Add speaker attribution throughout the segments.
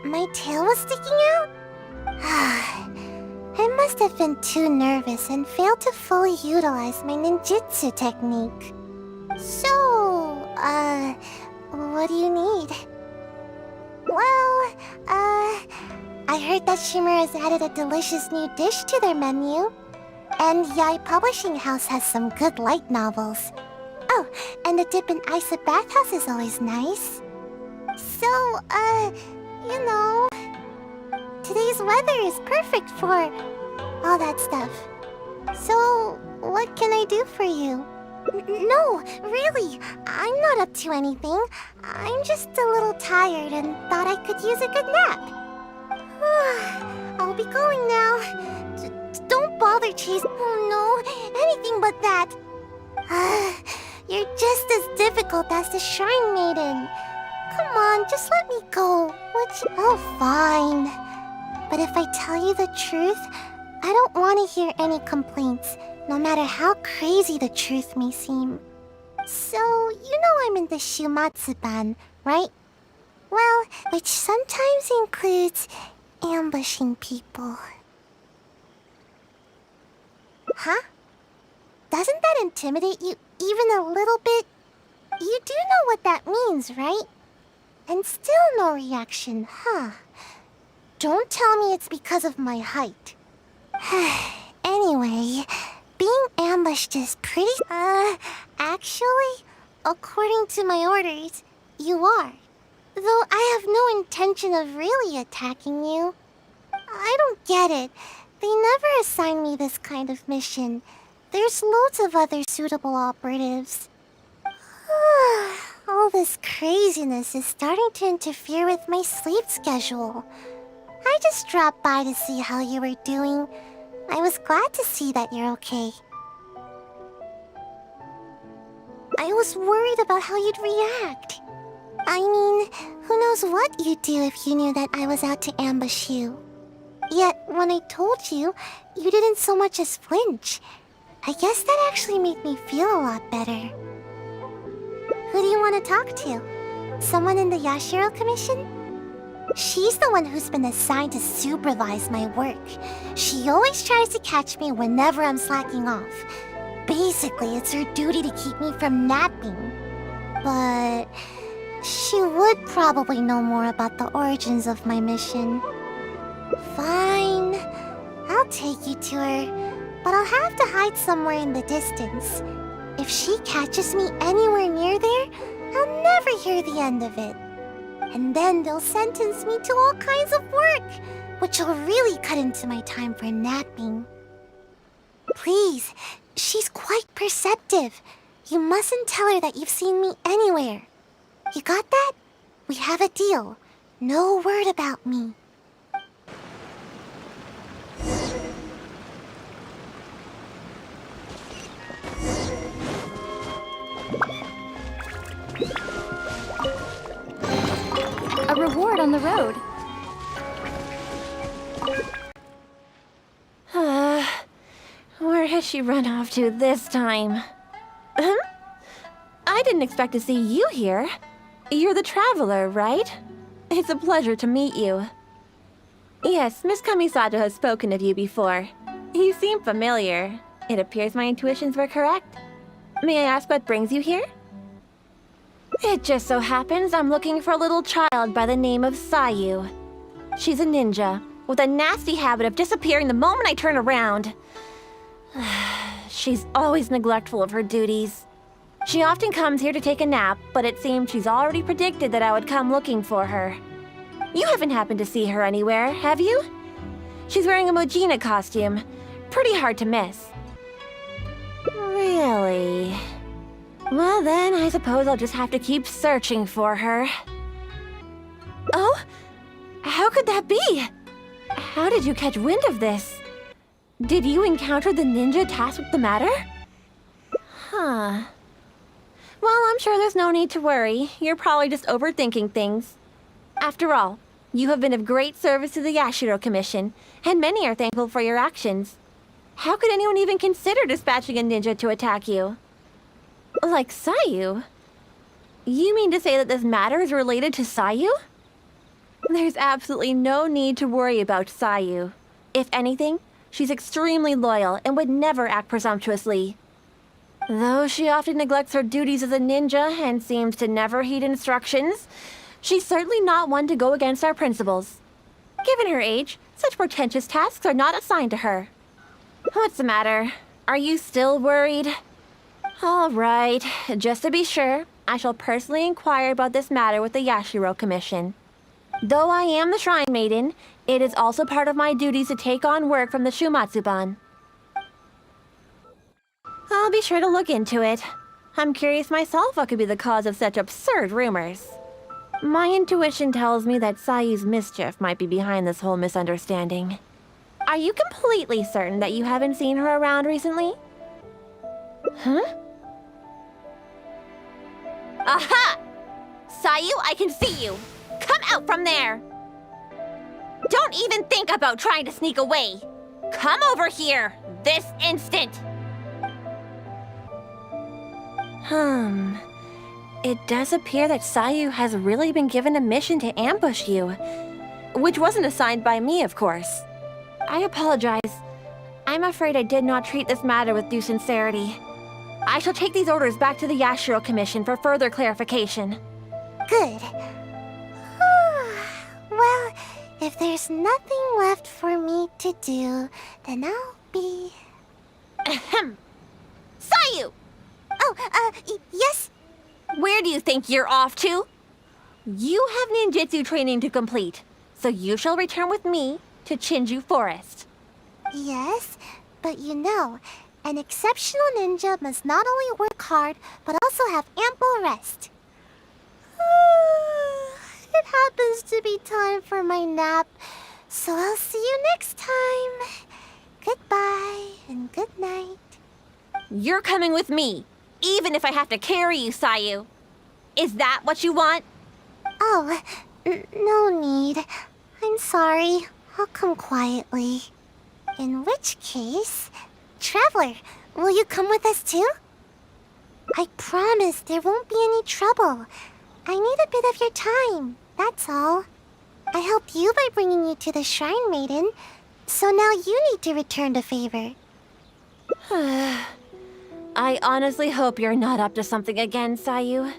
Speaker 1: My tail was sticking out? I must have been too nervous and failed to fully utilize my ninjutsu technique. So, what do you need? Well, I heard that Shimura has added a delicious new dish to their menu. And Yai Publishing House has some good light novels. Oh, and the dip in ice at bathhouse is always nice. So, you know, today's weather is perfect for all that stuff. So, what can I do for you? No, really, I'm not up to anything. I'm just a little tired and thought I could use a good nap. I'll be going now. Don't bother, Chase. Oh no, anything but that. You're just as difficult as the Shrine Maiden. Come on, just let me go. Oh, fine. But if I tell you the truth, I don't want to hear any complaints, no matter how crazy the truth may seem. So, you know I'm in the Shumatsu-ban, right? Well, which sometimes includes ambushing people. Huh? Doesn't that intimidate you even a little bit? You do know what that means, right? And still no reaction, huh? Don't tell me it's because of my height. Anyway, being ambushed is pretty... actually, according to my orders, you are. Though I have no intention of really attacking you. I don't get it. They never assigned me this kind of mission. There's loads of other suitable operatives. All this craziness is starting to interfere with my sleep schedule. I just dropped by to see how you were doing. I was glad to see that you're okay. I was worried about how you'd react. I mean, who knows what you'd do if you knew that I was out to ambush you. Yet, when I told you, you didn't so much as flinch. I guess that actually made me feel a lot better. Who do you want to talk to? Someone in the Yashiro Commission? She's the one who's been assigned to supervise my work. She always tries to catch me whenever I'm slacking off. Basically, it's her duty to keep me from napping. But she would probably know more about the origins of my mission. Fine. I'll take you to her, but I'll have to hide somewhere in the distance. If she catches me anywhere near there, I'll never hear the end of it. And then they'll sentence me to all kinds of work, which will really cut into my time for napping. Please, she's quite perceptive. You mustn't tell her that you've seen me anywhere. You got that? We have a deal. No word about me.
Speaker 2: A reward on the road.
Speaker 3: Where has she run off to this time? I didn't expect to see you here. You're the traveler, right? It's a pleasure to meet you. Yes, Miss Kamisato has spoken of you before. You seem familiar. It appears my intuitions were correct. May I ask what brings you here? It just so happens I'm looking for a little child by the name of Seichou. She's a ninja, with a nasty habit of disappearing the moment I turn around. She's always neglectful of her duties. She often comes here to take a nap, but it seems she's already predicted that I would come looking for her. You haven't happened to see her anywhere, have you? She's wearing a Mujina costume. Pretty hard to miss. Really? Well then, I suppose I'll just have to keep searching for her. Oh? How could that be? How did you catch wind of this? Did you encounter the ninja tasked with the matter? Huh. Well, I'm sure there's no need to worry. You're probably just overthinking things. After all, you have been of great service to the Yashiro Commission, and many are thankful for your actions. How could anyone even consider dispatching a ninja to attack you? Like Seichou? You mean to say that this matter is related to Seichou? There's absolutely no need to worry about Seichou. If anything, she's extremely loyal and would never act presumptuously. Though she often neglects her duties as a ninja and seems to never heed instructions, she's certainly not one to go against our principles. Given her age, such portentous tasks are not assigned to her. What's the matter? Are you still worried? All right, just to be sure, I shall personally inquire about this matter with the Yashiro Commission. Though I am the Shrine Maiden, it is also part of my duties to take on work from the Shumatsuban. I'll be sure to look into it. I'm curious myself what could be the cause of such absurd rumors. My intuition tells me that Seichou's mischief might be behind this whole misunderstanding. Are you completely certain that you haven't seen her around recently? Huh? Aha! Seichou, I can see you! Come out from there! Don't even think about trying to sneak away! Come over here, this instant! It does appear that Seichou has really been given a mission to ambush you. Which wasn't assigned by me, of course. I apologize. I'm afraid I did not treat this matter with due sincerity. I shall take these orders back to the Yashiro Commission for further clarification.
Speaker 1: Good. Well, if there's nothing left for me to do, then I'll be...
Speaker 3: Ahem! Seichou!
Speaker 1: Oh, yes?
Speaker 3: Where do you think you're off to? You have ninjutsu training to complete, so you shall return with me to Chinju Forest.
Speaker 1: Yes, but you know, an exceptional ninja must not only work hard, but also have ample rest. It happens to be time for my nap, so I'll see you next time. Goodbye and good night.
Speaker 3: You're coming with me, even if I have to carry you, Seichou. Is that what you want?
Speaker 1: Oh, no need. I'm sorry. I'll come quietly. In which case, Traveler, will you come with us too? I promise there won't be any trouble. I need a bit of your time, that's all. I helped you by bringing you to the Shrine Maiden, so now you need to return the favor.
Speaker 3: I honestly hope you're not up to something again, Seichou.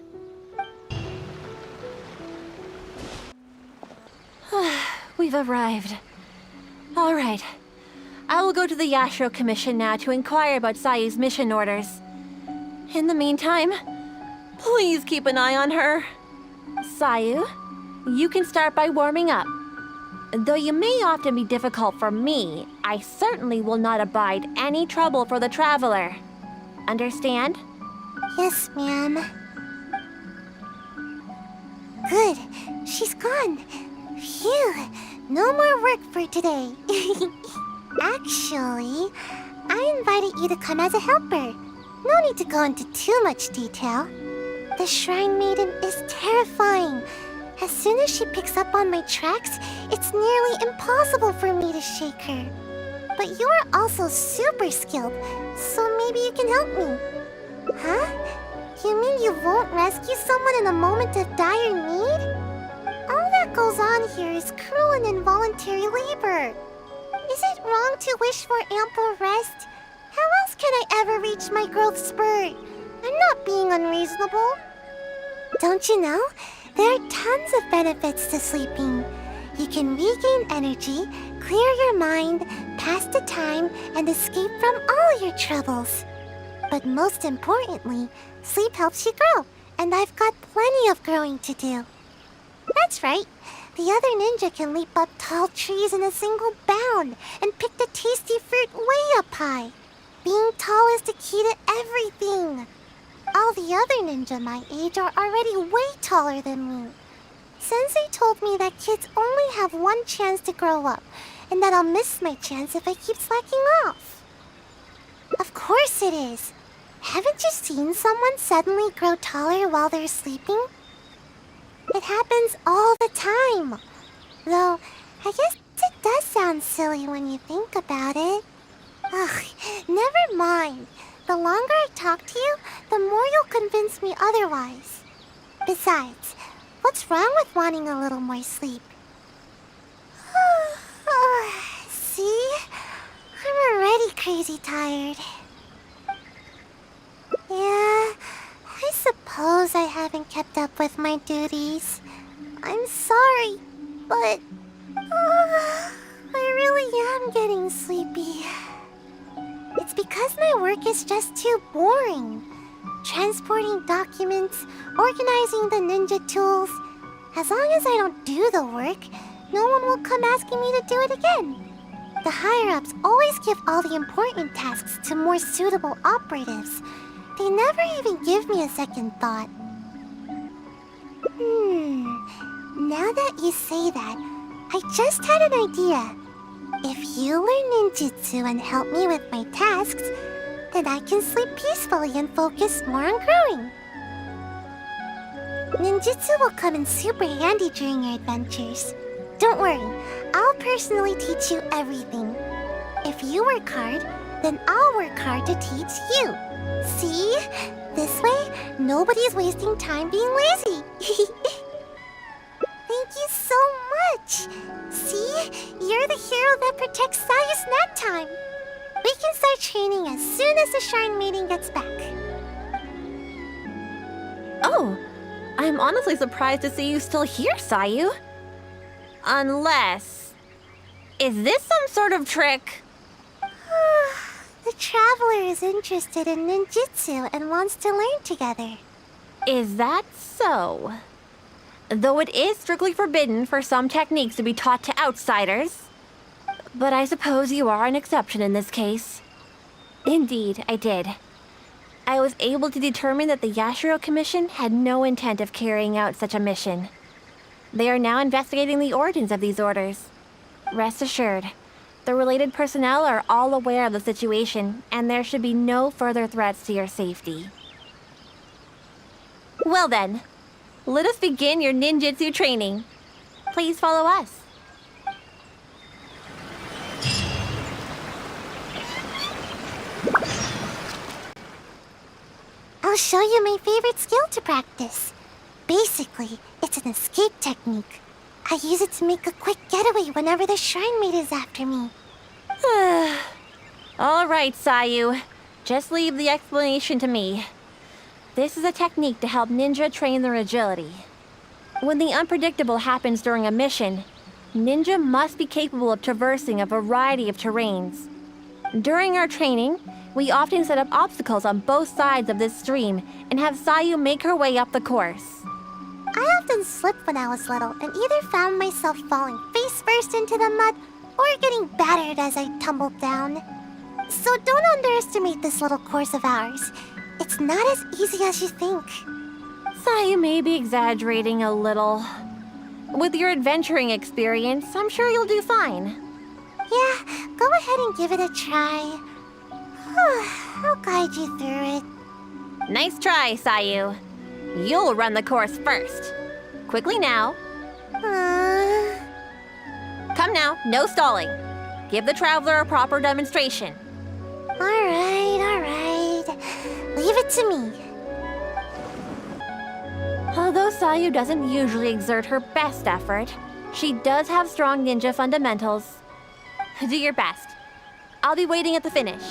Speaker 3: We've arrived. All right. I will go to the Yashiro Commission now to inquire about Seichou's mission orders. In the meantime, please keep an eye on her. Seichou, you can start by warming up. Though you may often be difficult for me, I certainly will not abide any trouble for the traveler. Understand?
Speaker 1: Yes, ma'am. Good. She's gone. Phew. No more work for today. Actually, I invited you to come as a helper. No need to go into too much detail. The Shrine Maiden is terrifying. As soon as she picks up on my tracks, it's nearly impossible for me to shake her. But you are also super skilled, so maybe you can help me. Huh? You mean you won't rescue someone in a moment of dire need? All that goes on here is cruel and involuntary labor. Is it wrong to wish for ample rest? How else can I ever reach my growth spurt? I'm not being unreasonable. Don't you know? There are tons of benefits to sleeping. You can regain energy, clear your mind, pass the time, and escape from all your troubles. But most importantly, sleep helps you grow, and I've got plenty of growing to do. That's right. The other ninja can leap up tall trees in a single bound and pick the tasty fruit way up high. Being tall is the key to everything. All the other ninja my age are already way taller than me. Sensei told me that kids only have one chance to grow up, and that I'll miss my chance if I keep slacking off. Of course it is. Haven't you seen someone suddenly grow taller while they're sleeping? It happens all the time. Though, I guess it does sound silly when you think about it. Ugh, never mind. The longer I talk to you, the more you'll convince me otherwise. Besides, what's wrong with wanting a little more sleep? crazy tired. Yeah, I suppose I haven't kept up with my duties. I'm sorry, but I really am getting sleepy. It's because my work is just too boring. Transporting documents, organizing the ninja tools. As long as I don't do the work, no one will come asking me to do it again. The higher-ups always give all the important tasks to more suitable operatives. They never even give me a second thought. Now that you say that, I just had an idea. If you learn ninjutsu and help me with my tasks, then I can sleep peacefully and focus more on growing. Ninjutsu will come in super handy during your adventures. Don't worry, I'll personally teach you everything. If you work hard, then I'll work hard to teach you. See? This way, nobody's wasting time being lazy. Thank you so much. See? You're the hero that protects Sayu's nap time. We can start training as soon as the Shrine Maiden gets back.
Speaker 3: Oh, I'm honestly surprised to see you still here, Seichou. Unless... Is this some sort of trick?
Speaker 1: The traveler is interested in ninjutsu and wants to learn together.
Speaker 3: Is that so? Though it is strictly forbidden for some techniques to be taught to outsiders. But I suppose you are an exception in this case. Indeed, I did. I was able to determine that the Yashiro Commission had no intent of carrying out such a mission. They are now investigating the origins of these orders. Rest assured, the related personnel are all aware of the situation, and there should be no further threats to your safety. Well then, let us begin your ninjutsu training. Please follow us.
Speaker 1: I'll show you my favorite skill to practice. Basically, it's an escape technique. I use it to make a quick getaway whenever the Shrine Maid is after me.
Speaker 3: All right, Seichou. Just leave the explanation to me. This is a technique to help ninja train their agility. When the unpredictable happens during a mission, ninja must be capable of traversing a variety of terrains. During our training, we often set up obstacles on both sides of this stream and have Seichou make her way up the course.
Speaker 1: I often slipped when I was little and either found myself falling face first into the mud or getting battered as I tumbled down. So don't underestimate this little course of ours. It's not as easy as you think.
Speaker 3: Seichou may be exaggerating a little. With your adventuring experience, I'm sure you'll do fine.
Speaker 1: Yeah, go ahead and give it a try. I'll guide you through it.
Speaker 3: Nice try, Seichou. You'll run the course first. Quickly now. Come now, no stalling. Give the traveler a proper demonstration.
Speaker 1: All right. Leave it to me.
Speaker 3: Although Seichou doesn't usually exert her best effort, she does have strong ninja fundamentals. Do your best. I'll be waiting at the finish.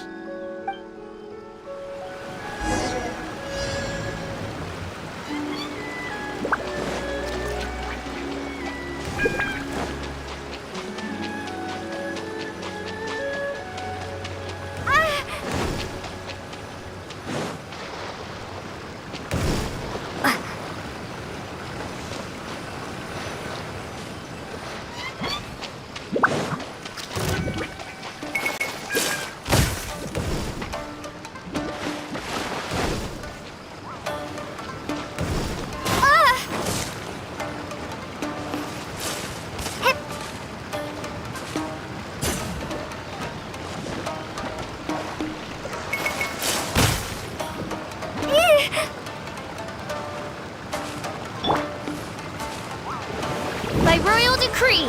Speaker 2: By royal decree!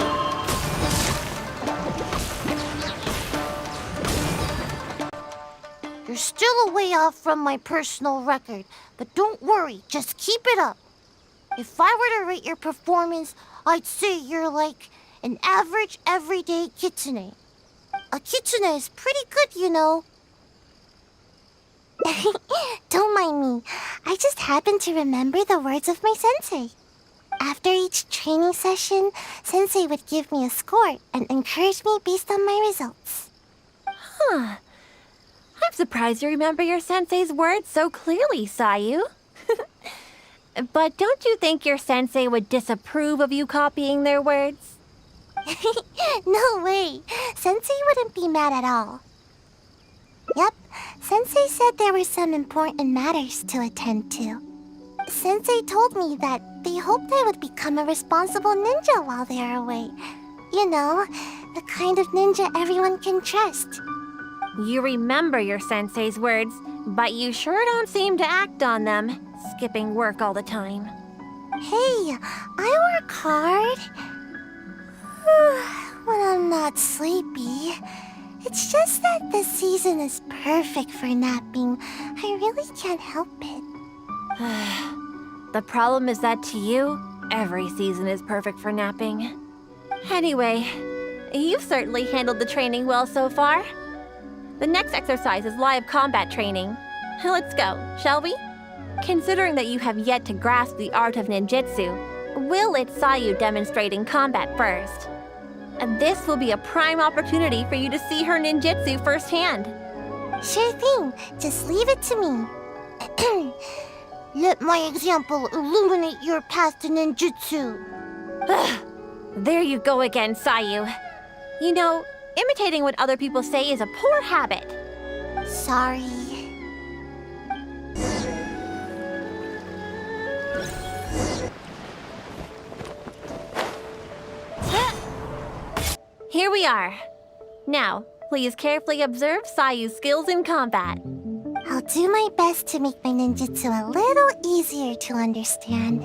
Speaker 1: You're still a way off from my personal record, but don't worry, just keep it up. If I were to rate your performance, I'd say you're like an average, everyday kitsune. a kitsune is pretty good, you know. Don't mind me. I just happen to remember the words of my sensei. After each training session, sensei would give me a score and encourage me based on my results.
Speaker 3: Huh. I'm surprised you remember your sensei's words so clearly, Seichou. But don't you think your sensei would disapprove of you copying their words?
Speaker 1: No way. Sensei wouldn't be mad at all. Yep, sensei said there were some important matters to attend to. Sensei told me that they hoped I would become a responsible ninja while they are away. You know, the kind of ninja everyone can trust.
Speaker 3: You remember your sensei's words, but you sure don't seem to act on them, skipping work all the time.
Speaker 1: Hey, I work hard. When I'm not sleepy. It's just that this season is perfect for napping. I really can't help it.
Speaker 3: The problem is that to you, every season is perfect for napping. Anyway, you've certainly handled the training well so far. The next exercise is live combat training. Let's go, shall we? Considering that you have yet to grasp the art of ninjutsu, we'll let Seichou demonstrate in combat first. And this will be a prime opportunity for you to see her ninjutsu firsthand.
Speaker 1: Sure thing. Just leave it to me. Let my example illuminate your path to ninjutsu.
Speaker 3: There you go again, Seichou. You know, imitating what other people say is a poor habit.
Speaker 1: Sorry.
Speaker 3: Here we are. Now, please carefully observe Seichou's skills in combat.
Speaker 1: I'll do my best to make my ninjutsu a little easier to understand.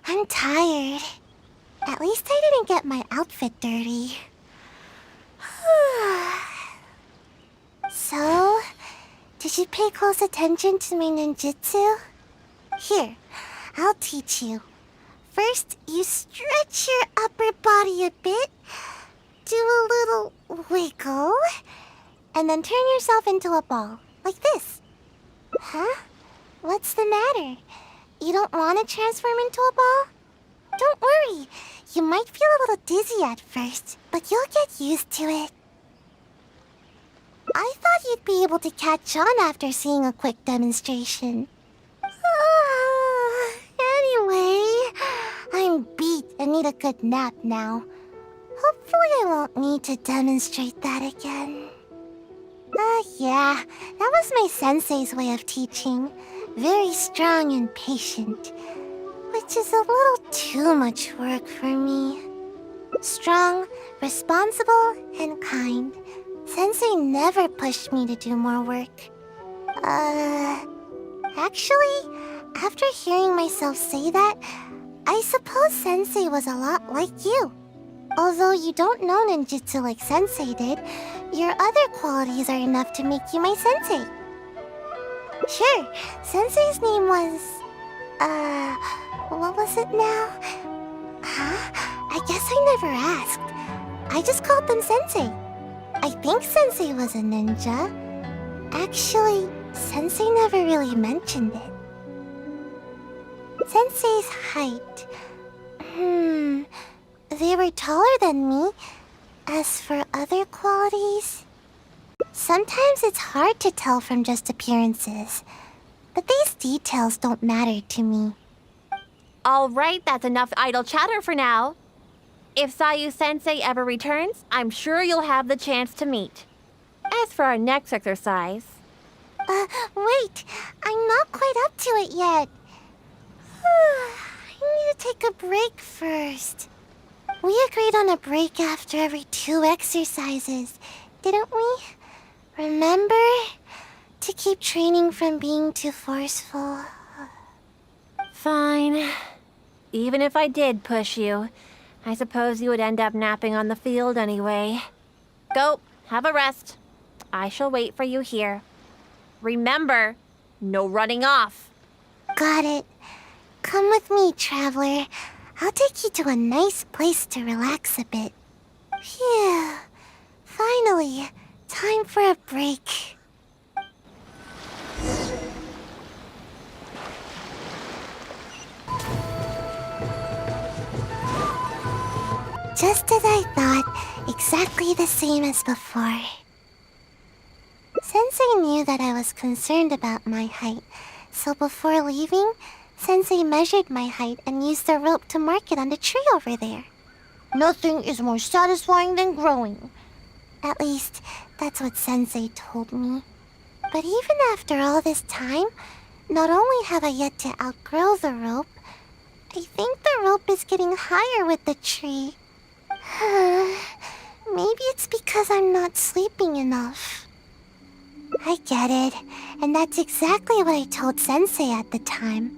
Speaker 1: I'm tired. At least I didn't get my outfit dirty. So, did you pay close attention to my ninjutsu? Here, I'll teach you. First, you stretch your upper body a bit, do a little wiggle, and then turn yourself into a ball, like this. Huh? What's the matter? You don't want to transform into a ball? Don't worry. You might feel a little dizzy at first, but you'll get used to it. I thought you'd be able to catch on after seeing a quick demonstration. Anyway, I'm beat and need a good nap now. Hopefully I won't need to demonstrate that again. Yeah, that was my sensei's way of teaching. Very strong and patient, which is a little too much work for me. Strong, responsible, and kind. Sensei never pushed me to do more work. Actually, after hearing myself say that, I suppose Sensei was a lot like you. Although you don't know ninjutsu like Sensei did, your other qualities are enough to make you my sensei. Sure, Sensei's name was... what was it now? Huh? I guess I never asked. I just called them Sensei. I think Sensei was a ninja. Actually, Sensei never really mentioned it. Sensei's height. They were taller than me. As for other qualities... Sometimes it's hard to tell from just appearances. But these details don't matter to me.
Speaker 3: All right, that's enough idle chatter for now. If Seichou-sensei ever returns, I'm sure you'll have the chance to meet. As for our next exercise...
Speaker 1: Wait! I'm not quite up to it yet. I need to take a break first. We agreed on a break after every 2 exercises, didn't we? Remember? To keep training from being too forceful.
Speaker 3: Fine. Even if I did push you, I suppose you would end up napping on the field anyway. Go, have a rest. I shall wait for you here. Remember, no running off.
Speaker 1: Got it. Come with me, traveler. I'll take you to a nice place to relax a bit. Phew. Finally, time for a break. Just as I thought, exactly the same as before. Sensei knew that I was concerned about my height, so before leaving, Sensei measured my height and used the rope to mark it on the tree over there. Nothing is more satisfying than growing. At least, that's what Sensei told me. But even after all this time, not only have I yet to outgrow the rope, I think the rope is getting higher with the tree. Maybe it's because I'm not sleeping enough. I get it, and that's exactly what I told Sensei at the time.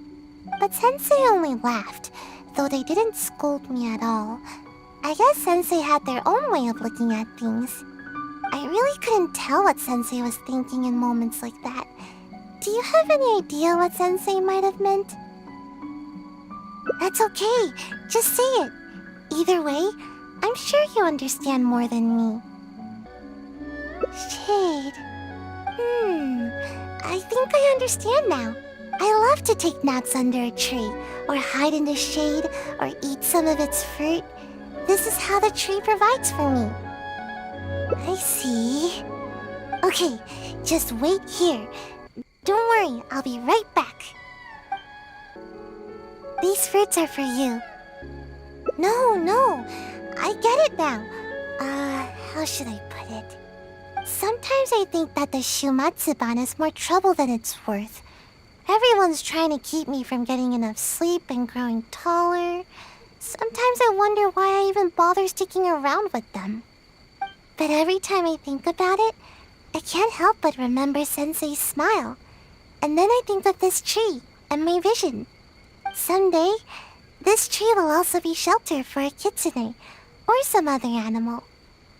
Speaker 1: But Sensei only laughed, though they didn't scold me at all. I guess Sensei had their own way of looking at things. I really couldn't tell what Sensei was thinking in moments like that. Do you have any idea what Sensei might have meant? That's okay, just say it. Either way, I'm sure you understand more than me. Shade. I think I understand now. I love to take naps under a tree, or hide in the shade, or eat some of its fruit. This is how the tree provides for me. I see. Okay, just wait here. Don't worry, I'll be right back. These fruits are for you. No, I get it now. How should I put it? Sometimes I think that the Shumatsuban is more trouble than it's worth. Everyone's trying to keep me from getting enough sleep and growing taller. Sometimes I wonder why I even bother sticking around with them. But every time I think about it, I can't help but remember Sensei's smile. And then I think of this tree and my vision. Someday, this tree will also be shelter for a kitsune or some other animal.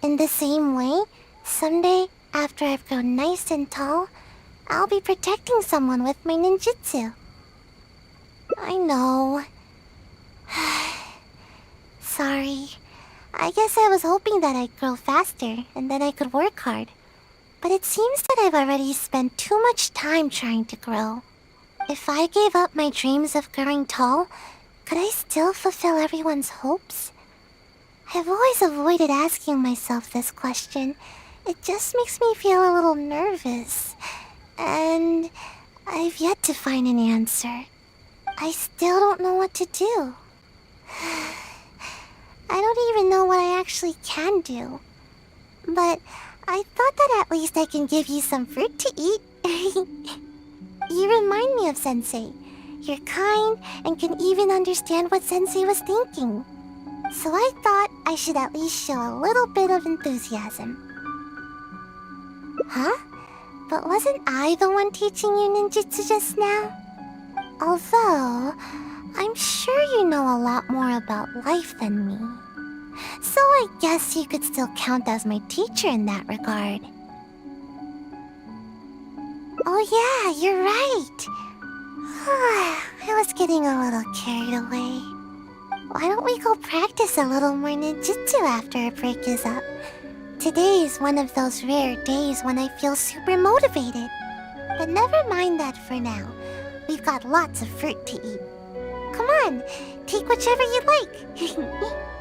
Speaker 1: In the same way, someday, after I've grown nice and tall, I'll be protecting someone with my ninjutsu. I know. Sorry. I guess I was hoping that I'd grow faster and then I could work hard. But it seems that I've already spent too much time trying to grow. If I gave up my dreams of growing tall, could I still fulfill everyone's hopes? I've always avoided asking myself this question. It just makes me feel a little nervous. And I've yet to find an answer. I still don't know what to do. I don't even know what I actually can do. But I thought that at least I can give you some fruit to eat. You remind me of Sensei. You're kind and can even understand what Sensei was thinking. So I thought I should at least show a little bit of enthusiasm. Huh? But wasn't I the one teaching you ninjutsu just now? Although, I'm sure you know a lot more about life than me. So I guess you could still count as my teacher in that regard. Oh yeah, you're right. I was getting a little carried away. Why don't we go practice a little more ninjutsu after our break is up? Today is one of those rare days when I feel super motivated. But never mind that for now. We've got lots of fruit to eat. Come on, take whichever you like.